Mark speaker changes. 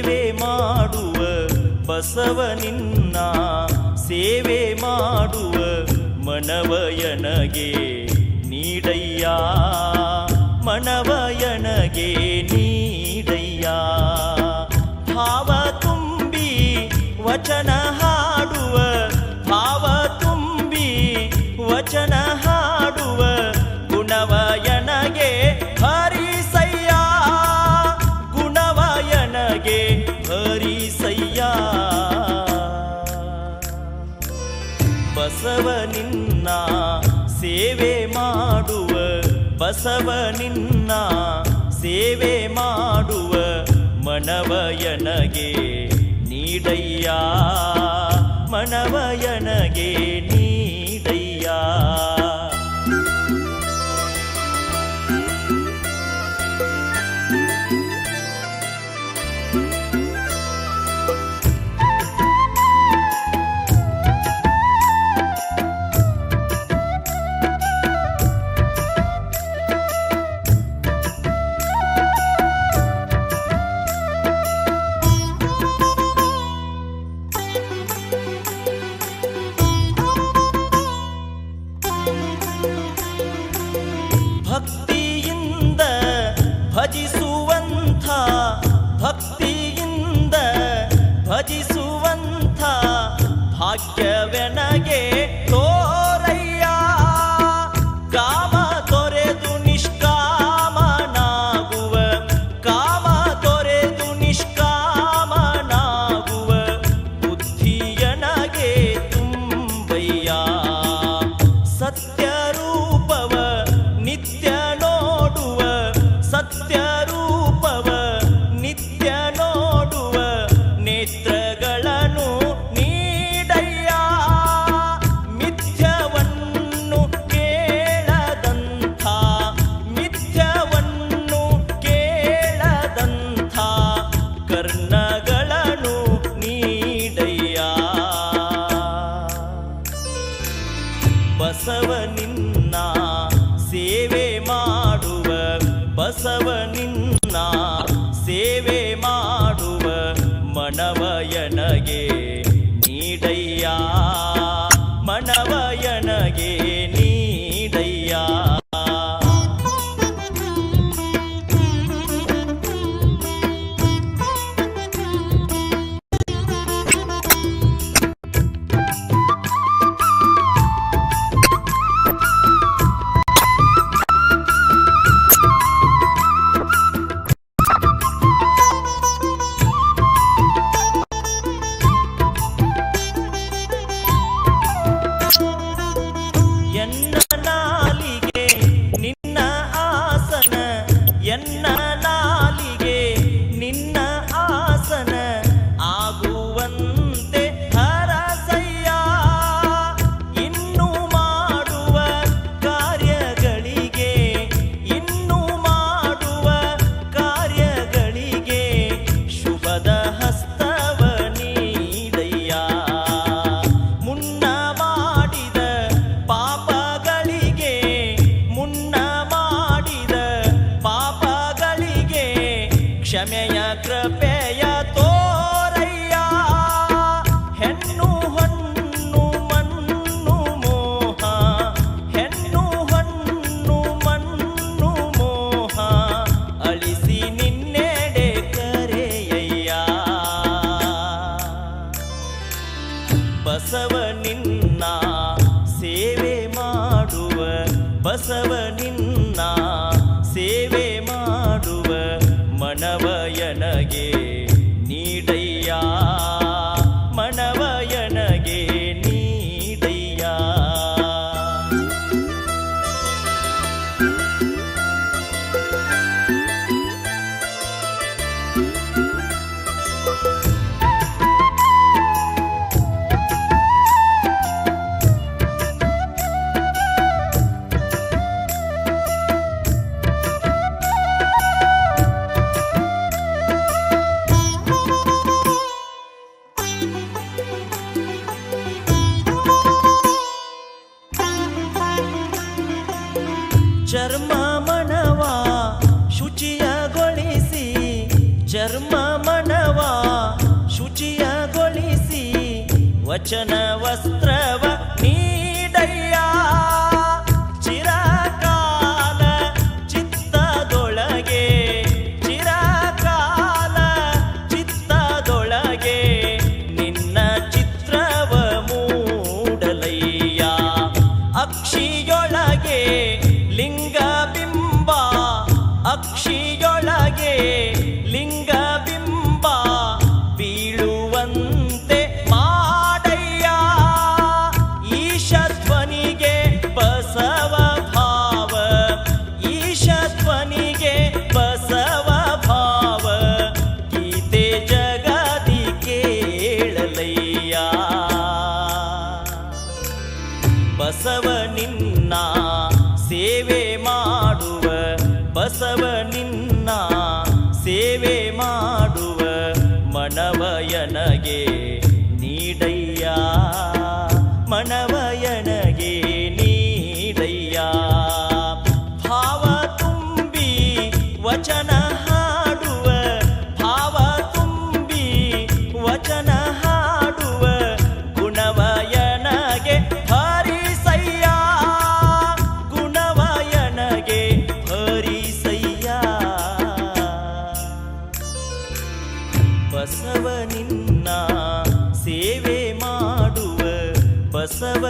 Speaker 1: ಸೇವೆ ಮಾಡುವ ಬಸವನಿನ್ನ ಸೇವೆ ಮಾಡುವ ಮನವಯನಗೆ ನೀಡಯ್ಯ ಮನವಯನಗೆ ನೀಡಯ್ಯ ಭಾವ ತುಂಬಿ ವಚನ ಹಾಡುವ ಭಾವ ತುಂಬಿ ವಚನ ಹಾಡುವ ಗುಣವಯನಗೆ ಹರಿಸಯ್ಯ ಗುಣವಯನಗೆ ಹರಿಸಯ್ಯ ಬಸವನಿನ್ನ ಸೇವೆ ಮಾಡುವ ಬಸವನಿನ್ನ ಸೇವೆ ಮಾಡುವ ಮನವಯನಗೆ ನೀಡಯ್ಯ ಮನವಯನಗೆ ನೀಡಯ್ಯ ಭಕ್ತಿಯಿಂದ ಭಜಿಸುವಂಥ ಭಕ್ತಿಯಿಂದ ಭಜಿಸುವಂಥ ಭಾಗ್ಯವೆನಗೆ ತೋರಯ್ಯ ಕಾಮ ತೊರೆದು ನಿಷ್ಕಾಮನಾಗುವ ಕಾಮ ತೊರೆದು ನಿಷ್ಕಾಮನಾಗುವ ಬುದ್ಧಿಯನಗೆ ತುಂಬಯ್ಯ ಸತ್ಯರೂಪವ ನಿತ್ಯ ನೋಡುವ ಸತ್ಯರೂಪವ ನಿತ್ಯ ನೋಡುವ ನೇತ್ರಗಳನ್ನು ನೀಡಯ್ಯ ಮಿಥ್ಯವನ್ನು ಕೇಳದಂಥ ಮಿಥ್ಯವನ್ನು ಕೇಳದಂಥ ಕರ್ಣಗಳನ್ನು ನೀಡಯ್ಯ ಬಸವನಿನ್ನ ಸೇವೆ ಮಾಡುವ ಬಸವನಿನ್ನ ಸೇವೆ ಮಾಡುವ ಮನವಯನಗೆ ನೀಡಯ್ಯ ಮನವಯನಗೆ ನೀಡಯ್ಯ ವಚನ ವಸ್ತ್ರವ ನೀಡಯ್ಯ ಚಿರಕಾಲ ಚಿತ್ತದೊಳಗೆ ಚಿರಕಾಲ ಚಿತ್ತದೊಳಗೆ ನಿನ್ನ ಚಿತ್ರವ ಮೂಡಲಯ್ಯ ಅಕ್ಷಿಯೊಳಗೆ ಲಿಂಗಬಿಂಬ ಅಕ್ಷಿಯೊಳಗೆ ಲಿಂಗಬಿಂಬ ಬೀಳುವಂತೆ ಮಾಡಯ್ಯ ಈಶಧ್ವನಿಗೆ ಬಸವ ಭಾವ ಈಶಧ್ವನಿಗೆ ಬಸವ ಭಾವ ಗೀತೆ ಜಗದಿ ಕೇಳಲಯ್ಯ ಬಸವ ನಿನ್ನ ಸೇವೆ ಮಾಡುವ ಬಸವ ನಿನ್ನ ಸೇವೆ ಮಾಡುವ ಮನವಯನಗೆ ನೀಡಯ್ಯ ಮನವಯನಗೆ ನೀಡಯ್ಯ ಭಾವ ತುಂಬಿ ವಚನ ಹಾಡುವ ಭಾವ ತುಂಬಿ ವಚನ ಹಾಡುವ ಗುಣವಯನಗೆ ಹರಿಸಯ್ಯ ಗುಣವಯನಗೆ ಹರಿಸಯ್ಯ ಬಸವ ನಿನ್ನ ಸೇವೆ ಮಾಡುವ ಬಸವ